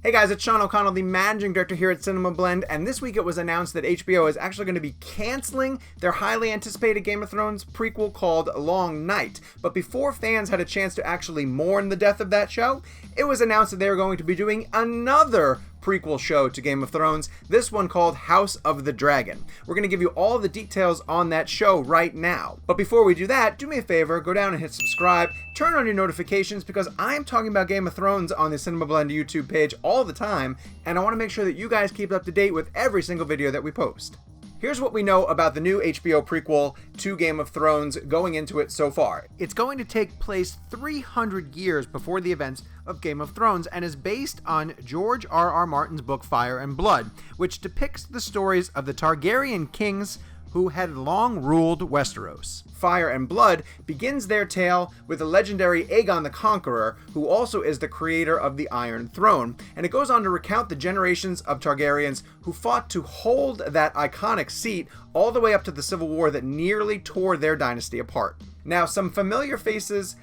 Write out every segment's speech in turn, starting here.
Hey guys, it's Sean O'Connell, the managing director here at Cinema Blend, and this week it was announced that HBO is actually going to be canceling their highly anticipated Game of Thrones prequel called Long Night. But before fans had a chance to actually mourn the death of that show, it was announced that they were going to be doing another prequel show to Game of Thrones, this one called House of the Dragon. We're going to give you all the details on that show right now. But before we do that, do me a favor, go down and hit subscribe, turn on your notifications, because I'm talking about Game of Thrones on the Cinema Blend YouTube page all the time, and I want to make sure that you guys keep up to date with every single video that we post. Here's what we know about the new HBO prequel to Game of Thrones going into it so far. It's going to take place 300 years before the events of Game of Thrones and is based on George R.R. Martin's book Fire and Blood, which depicts the stories of the Targaryen kings who had long ruled Westeros. Fire and Blood begins their tale with the legendary Aegon the Conqueror, who also is the creator of the Iron Throne, and it goes on to recount the generations of Targaryens who fought to hold that iconic seat all the way up to the Civil War that nearly tore their dynasty apart. Now, some familiar faces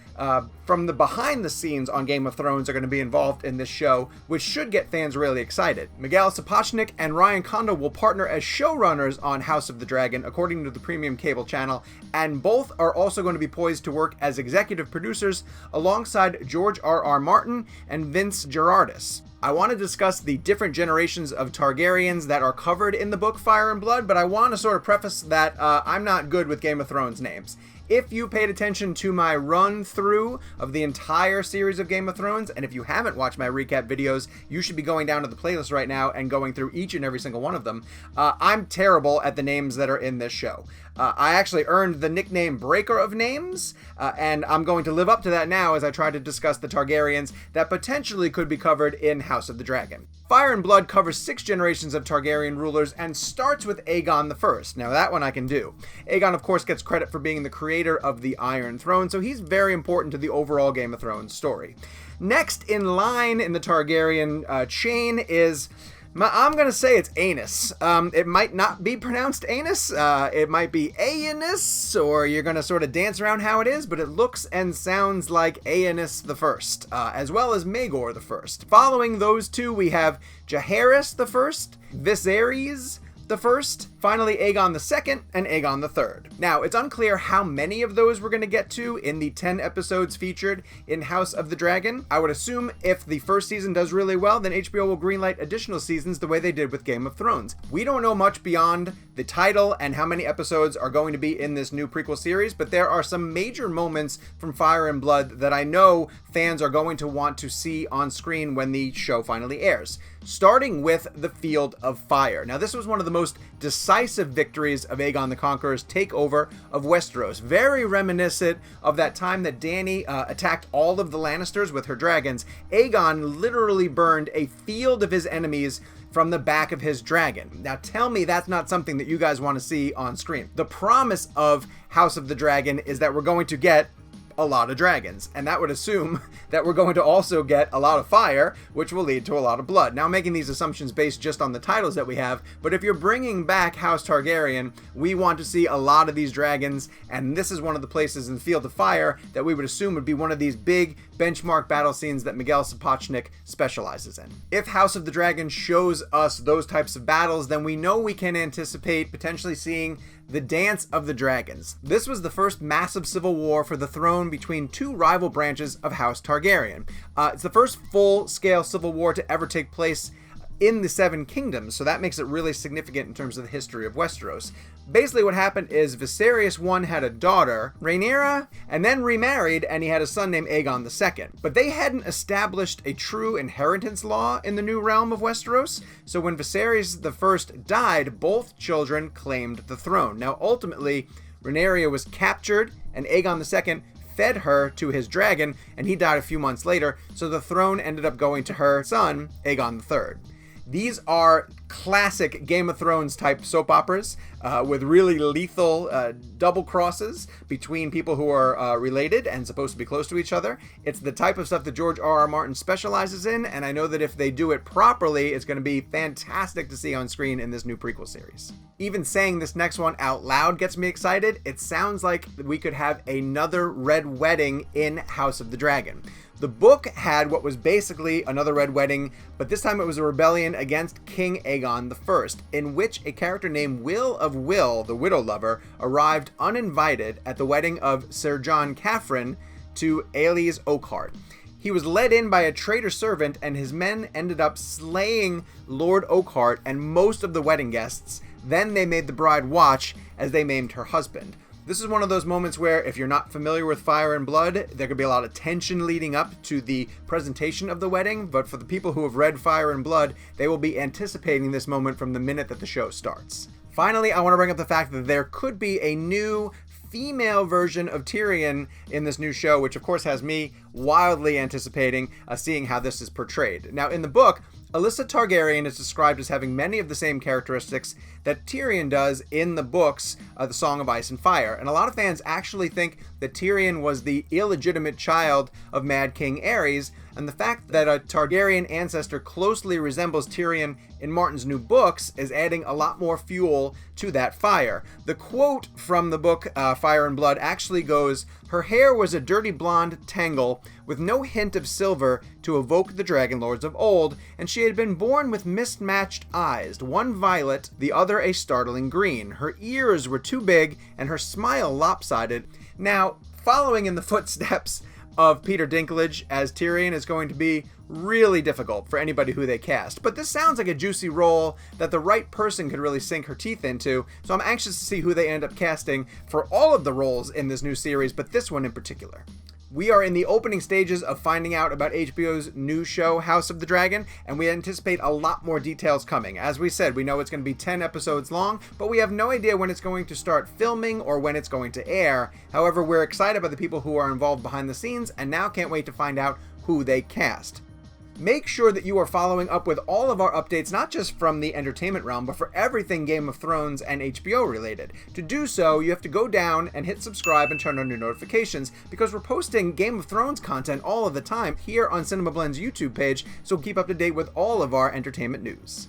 from the behind the scenes on Game of Thrones are going to be involved in this show, which should get fans really excited. Miguel Sapochnik and Ryan Condal will partner as showrunners on House of the Dragon, according to the premium cable channel, and both are also going to be poised to work as executive producers alongside George R.R. Martin and Vince Gerardis. I want to discuss the different generations of Targaryens that are covered in the book Fire and Blood, but I want to sort of preface that I'm not good with Game of Thrones names. If you paid attention to my run-through of the entire series of Game of Thrones, and if you haven't watched my recap videos, you should be going down to the playlist right now and going through each and every single one of them. I'm terrible at the names that are in this show. I actually earned the nickname Breaker of Names, and I'm going to live up to that now as I try to discuss the Targaryens that potentially could be covered in House of the Dragon. Fire and Blood covers 6 generations of Targaryen rulers and starts with Aegon the First. Now that one I can do. Aegon, of course, gets credit for being the creator of the Iron Throne, so he's very important to the overall Game of Thrones story. Next in line in the Targaryen chain is... I'm going to say it's Aenys. It might not be pronounced Anus. It might be Aenys, or you're going to sort of dance around how it is, but it looks and sounds like Aenys the First, as well as Maegor the First. Following those two, we have Jaehaerys the First, Viserys the First, finally Aegon the Second, and Aegon the Third. Now, it's unclear how many of those we're going to get to in the 10 episodes featured in House of the Dragon. I would assume if the first season does really well, then HBO will greenlight additional seasons the way they did with Game of Thrones. We don't know much beyond the title and how many episodes are going to be in this new prequel series, but there are some major moments from Fire and Blood that I know fans are going to want to see on screen when the show finally airs. Starting with the Field of Fire. Now, this was one of the most decisive victories of Aegon the Conqueror's takeover of Westeros. Very reminiscent of that time that Dany attacked all of the Lannisters with her dragons. Aegon literally burned a field of his enemies from the back of his dragon. Now tell me that's not something that you guys want to see on screen. The promise of House of the Dragon is that we're going to get a lot of dragons, and that would assume that we're going to also get a lot of fire, which will lead to a lot of blood. Now, I'm making these assumptions based just on the titles that we have, but if you're bringing back House Targaryen, we want to see a lot of these dragons, and this is one of the places in the Field of Fire that we would assume would be one of these big benchmark battle scenes that Miguel Sapochnik specializes in. If House of the Dragon shows us those types of battles, then we know we can anticipate potentially seeing the Dance of the Dragons. This was the first massive civil war for the throne between two rival branches of House Targaryen. It's the first full-scale civil war to ever take place in the Seven Kingdoms, so that makes it really significant in terms of the history of Westeros. Basically what happened is Viserys I had a daughter, Rhaenyra, and then remarried, and he had a son named Aegon II. But they hadn't established a true inheritance law in the new realm of Westeros, so when Viserys I died, both children claimed the throne. Now ultimately, Rhaenyra was captured, and Aegon II fed her to his dragon, and he died a few months later, so the throne ended up going to her son, Aegon III. These are classic Game of Thrones type soap operas with really lethal double crosses between people who are related and supposed to be close to each other. It's the type of stuff that George R.R. Martin specializes in, and I know that if they do it properly, it's going to be fantastic to see on screen in this new prequel series. Even saying this next one out loud gets me excited. It sounds like we could have another Red Wedding in House of the Dragon. The book had what was basically another Red Wedding, but this time it was a rebellion against King Aegon I, in which a character named Will of Will, the widow lover, arrived uninvited at the wedding of Sir John Caffrin to Aelys Oakheart. He was led in by a traitor servant, and his men ended up slaying Lord Oakheart and most of the wedding guests. Then they made the bride watch as they maimed her husband. This is one of those moments where, if you're not familiar with Fire and Blood, there could be a lot of tension leading up to the presentation of the wedding, but for the people who have read Fire and Blood, they will be anticipating this moment from the minute that the show starts. Finally, I want to bring up the fact that there could be a new female version of Tyrion in this new show, which of course has me wildly anticipating seeing how this is portrayed. Now, in the book, Alyssa Targaryen is described as having many of the same characteristics that Tyrion does in the books, The Song of Ice and Fire. And a lot of fans actually think that Tyrion was the illegitimate child of Mad King Aerys, and the fact that a Targaryen ancestor closely resembles Tyrion in Martin's new books is adding a lot more fuel to that fire. The quote from the book Fire and Blood actually goes, "Her hair was a dirty blonde tangle with no hint of silver to evoke the dragon lords of old, and she had been born with mismatched eyes, one violet, the other a startling green. Her ears were too big and her smile lopsided." Now, following in the footsteps of Peter Dinklage as Tyrion is going to be really difficult for anybody who they cast. But this sounds like a juicy role that the right person could really sink her teeth into, so I'm anxious to see who they end up casting for all of the roles in this new series, but this one in particular. We are in the opening stages of finding out about HBO's new show, House of the Dragon, and we anticipate a lot more details coming. As we said, we know it's going to be 10 episodes long, but we have no idea when it's going to start filming or when it's going to air. However, we're excited by the people who are involved behind the scenes, and now can't wait to find out who they cast. Make sure that you are following up with all of our updates, not just from the entertainment realm, but for everything Game of Thrones and HBO related. To do so, you have to go down and hit subscribe and turn on your notifications, because we're posting Game of Thrones content all of the time here on Cinema Blend's YouTube page, so keep up to date with all of our entertainment news.